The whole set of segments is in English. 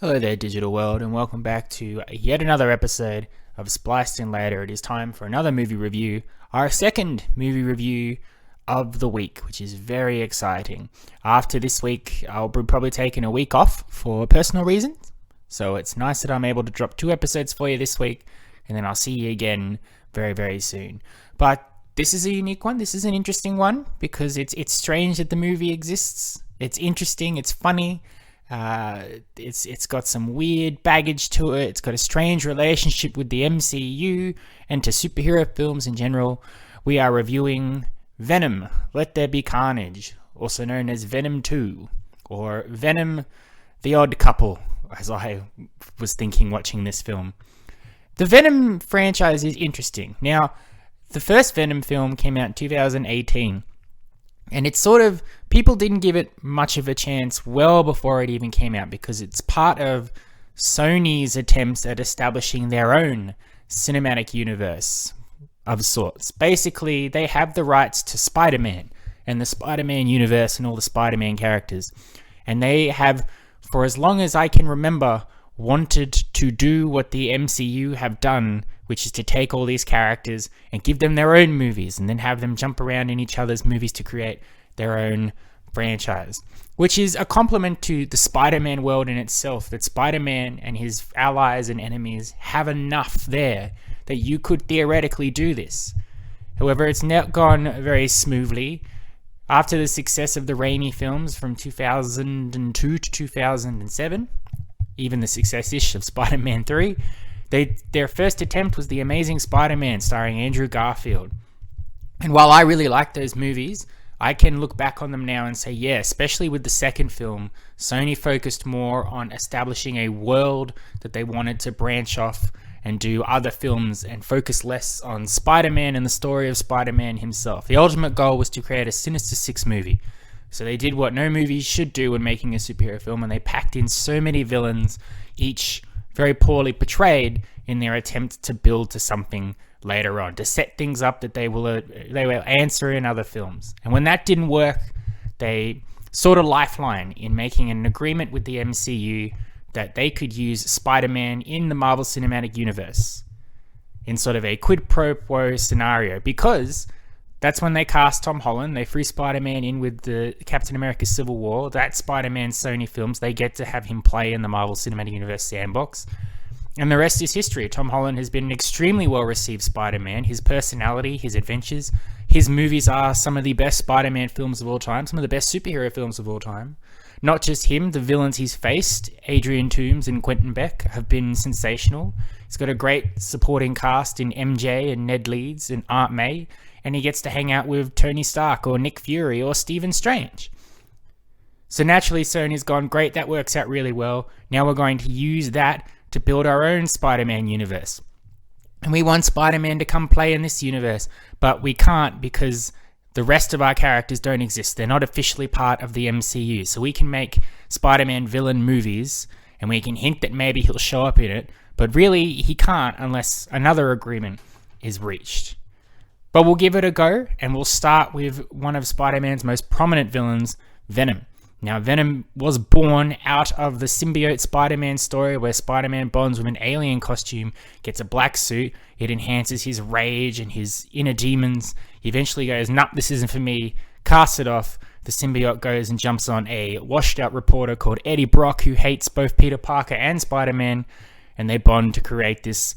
Hello there, digital world, and welcome back to yet another episode of Spliced In Later. It is time for another movie review, our second movie review of the week, which is very exciting. After this week, I'll be probably taking a week off for personal reasons, so it's nice that I'm able to drop 2 episodes for you this week, and then I'll see you again very, very soon. But this is a unique one. This is an interesting one because it's strange that the movie exists. It's interesting. It's funny. It's got some weird baggage to it. It's got a strange relationship with the MCU and to superhero films in general. We are reviewing Venom, There Be Carnage, also known as Venom 2, or Venom the Odd Couple, as I was thinking watching this film. The Venom franchise is interesting. Now, the first Venom film came out in 2018. And it's sort of, people didn't give it much of a chance well before it even came out because it's part of Sony's attempts at establishing their own cinematic universe of sorts. Basically, they have the rights to Spider-Man and the Spider-Man universe and all the Spider-Man characters. And they have, for as long as I can remember, wanted to do what the MCU have done, which is to take all these characters and give them their own movies and then have them jump around in each other's movies to create their own franchise, which is a compliment to the Spider-Man world in itself, that Spider-Man and his allies and enemies have enough there that you could theoretically do this. However, it's not gone very smoothly. After the success of the Raimi films from 2002 to 2007, even the success-ish of Spider-Man 3, their first attempt was The Amazing Spider-Man starring Andrew Garfield. And while I really like those movies, I can look back on them now and say, yeah, especially with the second film, Sony focused more on establishing a world that they wanted to branch off and do other films and focus less on Spider-Man and the story of Spider-Man himself. The ultimate goal was to create a Sinister Six movie. So they did what no movie should do when making a superhero film, and they packed in so many villains, each very poorly portrayed, in their attempt to build to something later on, to set things up that they will answer in other films. And when that didn't work, they sought a lifeline in making an agreement with the MCU that they could use Spider-Man in the Marvel Cinematic Universe in sort of a quid pro quo scenario, because that's when they cast Tom Holland. They threw Spider-Man in with the Captain America Civil War. That Spider-Man Sony films, they get to have him play in the Marvel Cinematic Universe sandbox. And the rest is history. Tom Holland has been an extremely well-received Spider-Man. His personality, his adventures, his movies are some of the best Spider-Man films of all time, some of the best superhero films of all time. Not just him, the villains he's faced, Adrian Toomes and Quentin Beck, have been sensational. He's got a great supporting cast in MJ and Ned Leeds and Aunt May, and he gets to hang out with Tony Stark or Nick Fury or Stephen Strange. So naturally, Sony's gone, great, that works out really well. Now we're going to use that to build our own Spider-Man universe. And we want Spider-Man to come play in this universe, but we can't because the rest of our characters don't exist. They're not officially part of the MCU. So we can make Spider-Man villain movies, and we can hint that maybe he'll show up in it, but really he can't unless another agreement is reached. But we'll give it a go, and we'll start with one of Spider-Man's most prominent villains, Venom. Now, Venom was born out of the Symbiote Spider-Man story where Spider-Man bonds with an alien costume, gets a black suit, it enhances his rage and his inner demons. He eventually goes, nah, this isn't for me, casts it off. The symbiote goes and jumps on a washed-out reporter called Eddie Brock, who hates both Peter Parker and Spider-Man, and they bond to create this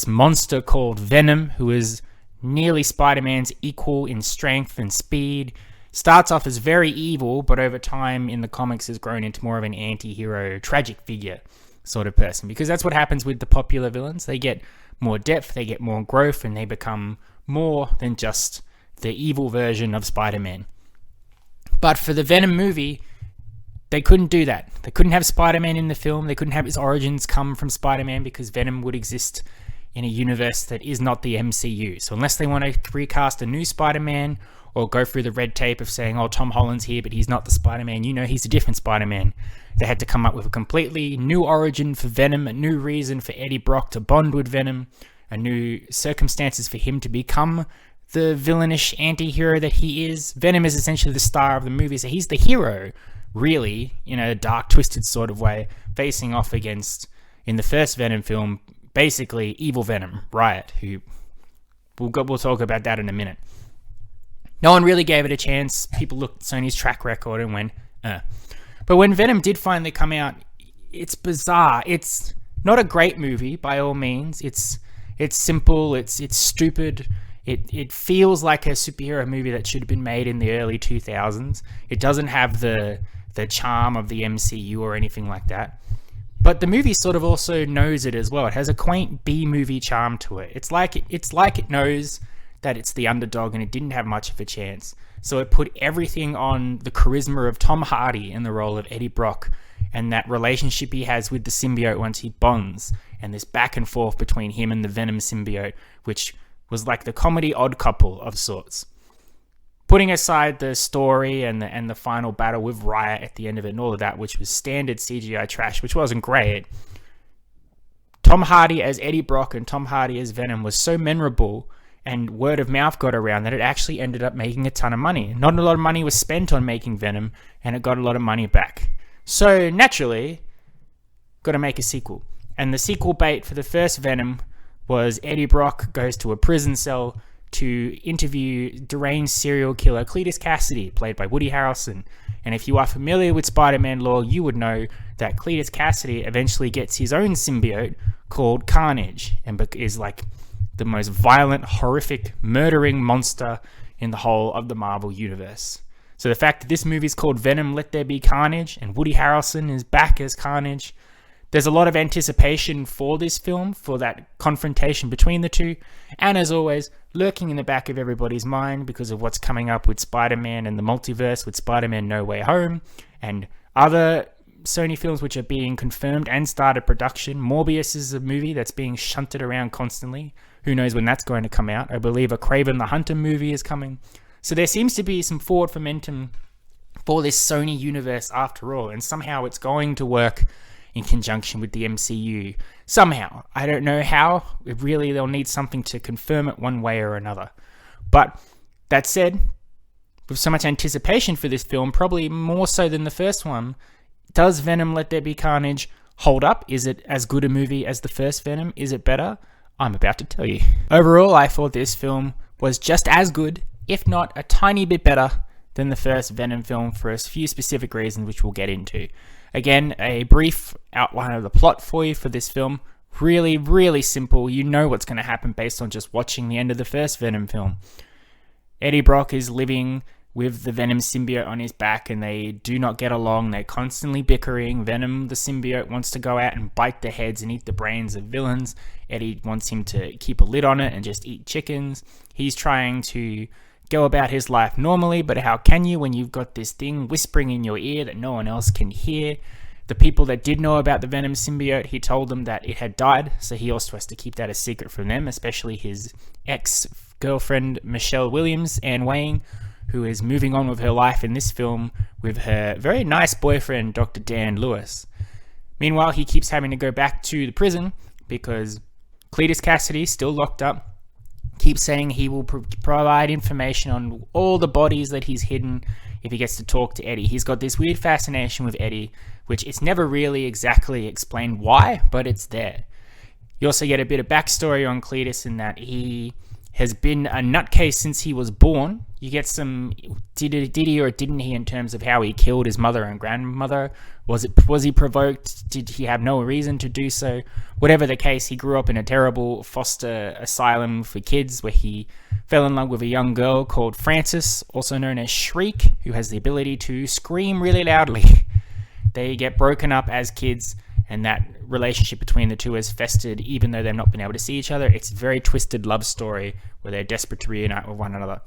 monster called Venom, who is nearly Spider-Man's equal in strength and speed. Starts off as very evil, but over time in the comics has grown into more of an anti-hero, tragic figure sort of person. Because that's what happens with the popular villains. They get more depth, they get more growth, and they become more than just the evil version of Spider-Man. But for the Venom movie, they couldn't do that. They couldn't have Spider-Man in the film. They couldn't have his origins come from Spider-Man because Venom would exist in a universe that is not the MCU. So unless they want to recast a new Spider-Man or go through the red tape of saying, oh, Tom Holland's here, but he's not the Spider-Man, you know he's a different Spider-Man. They had to come up with a completely new origin for Venom, a new reason for Eddie Brock to bond with Venom, a new circumstances for him to become the villainish anti-hero that he is. Venom is essentially the star of the movie, so he's the hero really, in a dark, twisted sort of way, facing off against, in the first Venom film, basically evil Venom, Riot, who we'll talk about that in a minute. No one really gave it a chance. People looked at Sony's track record and went, But when Venom did finally come out, it's bizarre. It's not a great movie by all means. It's simple. It's stupid. It feels like a superhero movie that should have been made in the early 2000s. It doesn't have the charm of the MCU or anything like that. But the movie sort of also knows it as well. It has a quaint B-movie charm to it. It's like it knows that it's the underdog and it didn't have much of a chance. So it put everything on the charisma of Tom Hardy in the role of Eddie Brock, and that relationship he has with the symbiote once he bonds, and this back and forth between him and the Venom symbiote, which was like the comedy odd couple of sorts. Putting aside the story and the final battle with Riot at the end of it and all of that, which was standard CGI trash, which wasn't great, Tom Hardy as Eddie Brock and Tom Hardy as Venom was so memorable, and word of mouth got around that it actually ended up making a ton of money. Not a lot of money was spent on making Venom, and it got a lot of money back. So naturally, got to make a sequel. And the sequel bait for the first Venom was Eddie Brock goes to a prison cell to interview deranged serial killer Cletus Cassidy, played by Woody Harrelson. And if you are familiar with Spider-Man lore, you would know that Cletus Cassidy eventually gets his own symbiote called Carnage, and is like the most violent, horrific, murdering monster in the whole of the Marvel universe. So the fact that this movie is called Venom, Let There Be Carnage, and Woody Harrelson is back as Carnage, there's a lot of anticipation for this film, for that confrontation between the two, and as always, lurking in the back of everybody's mind because of what's coming up with Spider-Man and the multiverse, with Spider-Man No Way Home, and other Sony films which are being confirmed and started production. Morbius is a movie that's being shunted around constantly. Who knows when that's going to come out? I believe a Kraven the Hunter movie is coming. So there seems to be some forward momentum for this Sony universe after all, and somehow it's going to work in conjunction with the MCU. Somehow. I don't know how. They'll need something to confirm it one way or another. But that said, with so much anticipation for this film, probably more so than the first one, does Venom Let There Be Carnage hold up? Is it as good a movie as the first Venom? Is it better? I'm about to tell you. Overall, I thought this film was just as good, if not a tiny bit better, than the first Venom film for a few specific reasons which we'll get into. Again, a brief outline of the plot for you for this film. Really, really simple. You know what's going to happen based on just watching the end of the first Venom film. Eddie Brock is living with the Venom symbiote on his back, and they do not get along. They're constantly bickering. Venom, the symbiote, wants to go out and bite the heads and eat the brains of villains. Eddie wants him to keep a lid on it and just eat chickens. He's trying to go about his life normally, but how can you when you've got this thing whispering in your ear that no one else can hear? The people that did know about the Venom symbiote, he told them that it had died, so he also has to keep that a secret from them, especially his ex-girlfriend Michelle Williams, Anne Wang, who is moving on with her life in this film with her very nice boyfriend, Dr. Dan Lewis. Meanwhile, he keeps having to go back to the prison because Cletus Cassidy, still locked up, keeps saying he will provide information on all the bodies that he's hidden if he gets to talk to Eddie. He's got this weird fascination with Eddie, which it's never really exactly explained why, but it's there. You also get a bit of backstory on Cletus in that he has been a nutcase since he was born. You get some did he or didn't he in terms of how he killed his mother and grandmother. Was he provoked? Did he have no reason to do so? Whatever the case, he grew up in a terrible foster asylum for kids where he fell in love with a young girl called Frances, also known as Shriek, who has the ability to scream really loudly. They get broken up as kids, and that relationship between the two has festered even though they've not been able to see each other. It's a very twisted love story where they're desperate to reunite with one another.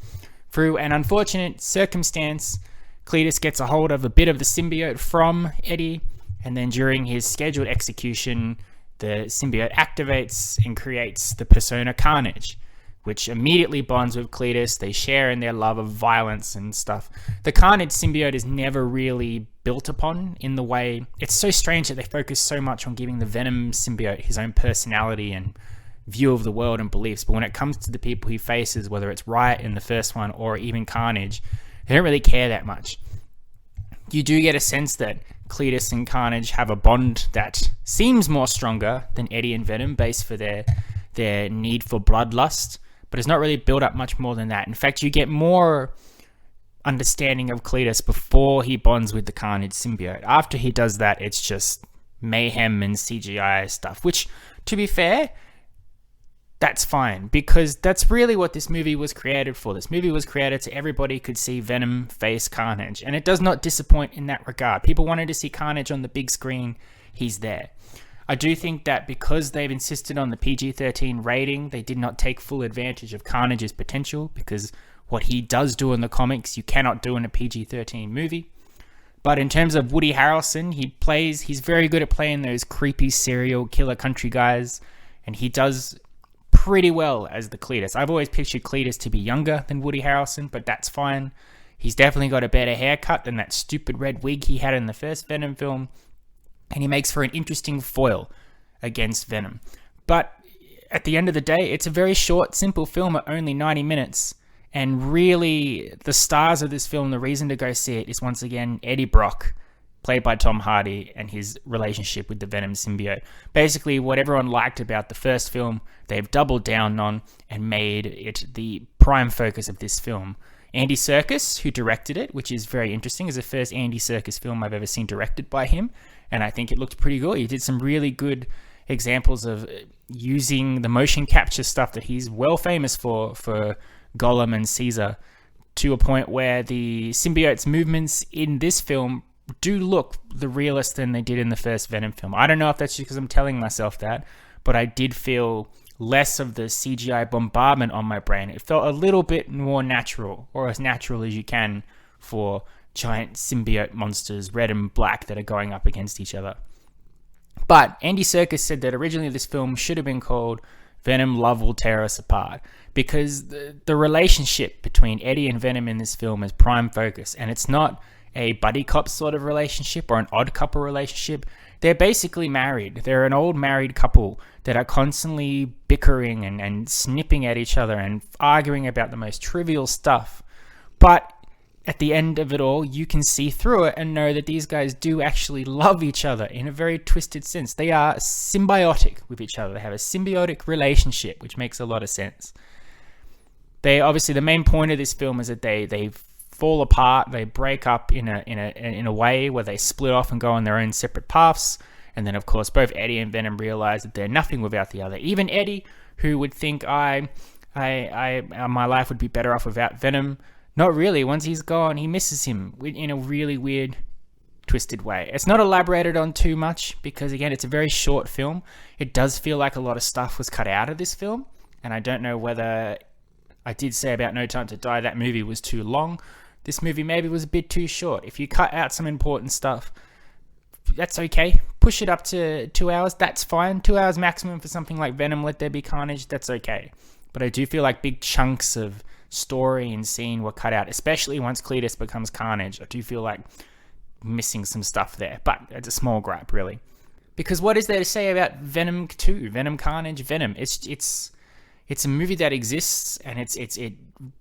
Through an unfortunate circumstance, Cletus gets a hold of a bit of the symbiote from Eddie, and then during his scheduled execution, the symbiote activates and creates the persona Carnage, which immediately bonds with Cletus. They share in their love of violence and stuff. The Carnage symbiote is never really built upon in the way... It's so strange that they focus so much on giving the Venom symbiote his own personality and view of the world and beliefs, but when it comes to the people he faces, whether it's Riot in the first one or even Carnage, they don't really care that much. you do get a sense that Cletus and Carnage have a bond that seems more stronger than Eddie and Venom, based for their need for bloodlust, but it's not really built up much more than that. In fact, you get more understanding of Cletus before he bonds with the Carnage symbiote. After he does that, it's just mayhem and CGI stuff, which, to be fair, that's fine, because that's really what this movie was created for. This movie was created so everybody could see Venom face Carnage, and it does not disappoint in that regard. People wanted to see Carnage on the big screen. He's there. I do think that because they've insisted on the PG-13 rating, they did not take full advantage of Carnage's potential, because what he does do in the comics, you cannot do in a PG-13 movie. But in terms of Woody Harrelson, he's very good at playing those creepy serial killer country guys, and he does pretty well as the Cletus. I've always pictured Cletus to be younger than Woody Harrelson, but that's fine. He's definitely got a better haircut than that stupid red wig he had in the first Venom film, and he makes for an interesting foil against Venom. But at the end of the day, it's a very short, simple film at only 90 minutes, and really the stars of this film, the reason to go see it, is once again Eddie Brock, played by Tom Hardy, and his relationship with the Venom symbiote. Basically, what everyone liked about the first film, they've doubled down on and made it the prime focus of this film. Andy Serkis, who directed it, which is very interesting, is the first Andy Serkis film I've ever seen directed by him, and I think it looked pretty good. He did some really good examples of using the motion capture stuff that he's well famous for Gollum and Caesar, to a point where the symbiote's movements in this film do look the realest than they did in the first Venom film. I don't know if that's just because I'm telling myself that, but I did feel less of the CGI bombardment on my brain. It felt a little bit more natural, or as natural as you can for giant symbiote monsters, red and black, that are going up against each other. But Andy Serkis said that originally this film should have been called Venom Love Will Tear Us Apart, because the relationship between Eddie and Venom in this film is prime focus, and it's not a buddy cop sort of relationship or an odd couple relationship. They're basically married. They're an old married couple that are constantly bickering and snipping at each other and arguing about the most trivial stuff. But at the end of it all, you can see through it and know that these guys do actually love each other in a very twisted sense. They are symbiotic with each other. They have a symbiotic relationship, which makes a lot of sense. They obviously, the main point of this film is that they fall apart, they break up in a way where they split off and go on their own separate paths. And then, of course, both Eddie and Venom realize that they're nothing without the other. Even Eddie, who would think my life would be better off without Venom, not really. Once he's gone, he misses him in a really weird, twisted way. It's not elaborated on too much because, again, it's a very short film. It does feel like a lot of stuff was cut out of this film, and I don't know whether I did say about No Time to Die that movie was too long. This movie maybe was a bit too short. If you cut out some important stuff, that's okay. Push it up to 2 hours, that's fine. 2 hours maximum for something like Venom, Let There Be Carnage, that's okay. But I do feel like big chunks of story and scene were cut out, especially once Cletus becomes Carnage. I do feel like missing some stuff there, but it's a small gripe, really. Because what is there to say about Venom 2? Venom, Carnage, Venom. It's a movie that exists, and it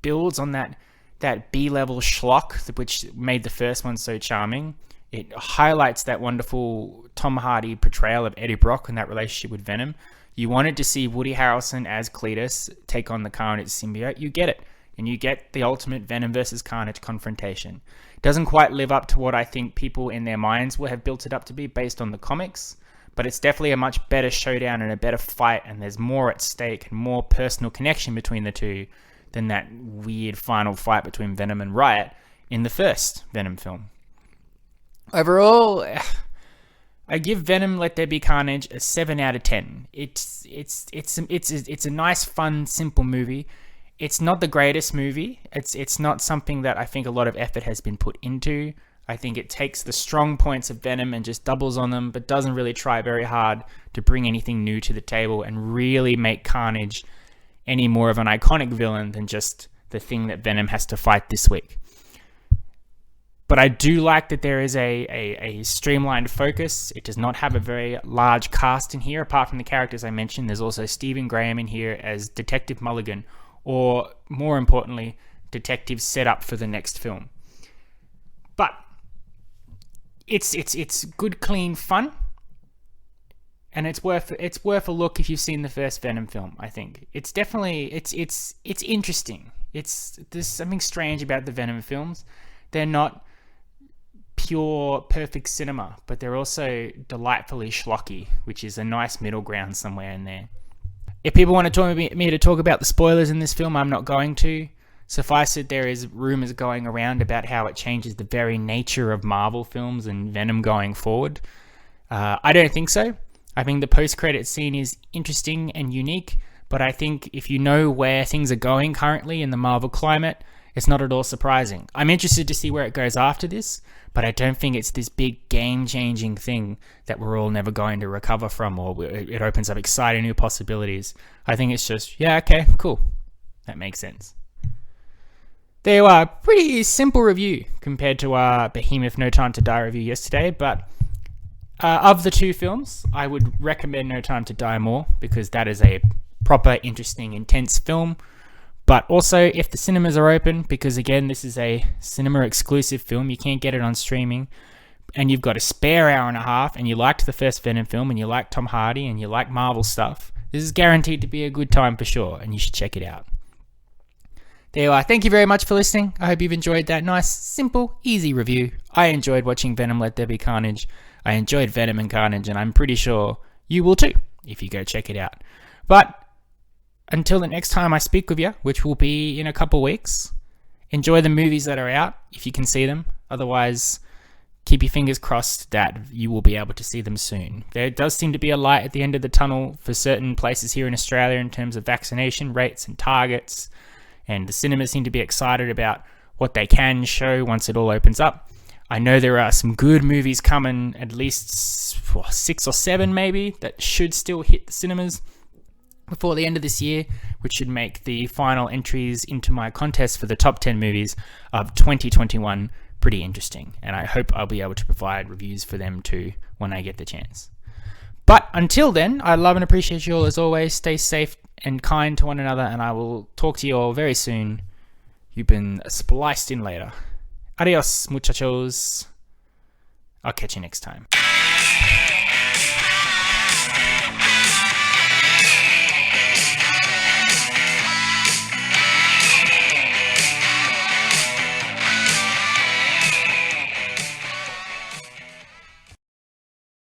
builds on that B-level schlock, which made the first one so charming. It highlights that wonderful Tom Hardy portrayal of Eddie Brock and that relationship with Venom. You wanted to see Woody Harrelson as Cletus take on the Carnage symbiote. You get it. And you get the ultimate Venom versus Carnage confrontation. It doesn't quite live up to what I think people in their minds will have built it up to be based on the comics, but it's definitely a much better showdown and a better fight, and there's more at stake and more personal connection between the two than that weird final fight between Venom and Riot in the first Venom film. Overall, I give Venom Let There Be Carnage a 7 out of 10. It's a nice, fun, simple movie. It's not the greatest movie. It's not something that I think a lot of effort has been put into. I think it takes the strong points of Venom and just doubles on them, but doesn't really try very hard to bring anything new to the table and really make Carnage any more of an iconic villain than just the thing that Venom has to fight this week. But I do like that there is a streamlined focus. It does not have a very large cast in here. Apart from the characters I mentioned, there's also Stephen Graham in here as Detective Mulligan, or more importantly, detective set up for the next film. But it's good, clean fun, and it's worth a look if you've seen the first Venom film. I think it's definitely it's interesting. There's something strange about the Venom films. They're not pure perfect cinema, but they're also delightfully schlocky, which is a nice middle ground somewhere in there. If people want to talk about the spoilers in this film, I'm not going to. Suffice it, there is rumors going around about how it changes the very nature of Marvel films and Venom going forward. I don't think so. I think the post-credit scene is interesting and unique, but I think if you know where things are going currently in the Marvel climate, it's not at all surprising. I'm interested to see where it goes after this, but I don't think it's this big game-changing thing that we're all never going to recover from, or it opens up exciting new possibilities. I think it's just, yeah, okay, cool. That makes sense. There you are. Pretty simple review compared to our Behemoth No Time to Die review yesterday, but of the two films, I would recommend No Time to Die more, because that is a proper, interesting, intense film. But also, if the cinemas are open, because again, this is a cinema exclusive film, you can't get it on streaming, and you've got a spare hour and a half, and you liked the first Venom film, and you like Tom Hardy, and you like Marvel stuff, this is guaranteed to be a good time for sure, and you should check it out. There you are. Thank you very much for listening. I hope you've enjoyed that nice, simple, easy review. I enjoyed watching Venom Let There Be Carnage. I enjoyed Venom and Carnage, and I'm pretty sure you will too, if you go check it out. But until the next time I speak with you, which will be in a couple weeks, enjoy the movies that are out, if you can see them. Otherwise, keep your fingers crossed that you will be able to see them soon. There does seem to be a light at the end of the tunnel for certain places here in Australia in terms of vaccination rates and targets, and the cinemas seem to be excited about what they can show once it all opens up. I know there are some good movies coming, at least 6 or 7 maybe, that should still hit the cinemas before the end of this year, which should make the final entries into my contest for the top 10 movies of 2021 pretty interesting. And I hope I'll be able to provide reviews for them too when I get the chance. But until then, I love and appreciate you all as always. Stay safe and kind to one another, and I will talk to you all very soon. You've been spliced in later. Adios, muchachos. I'll catch you next time.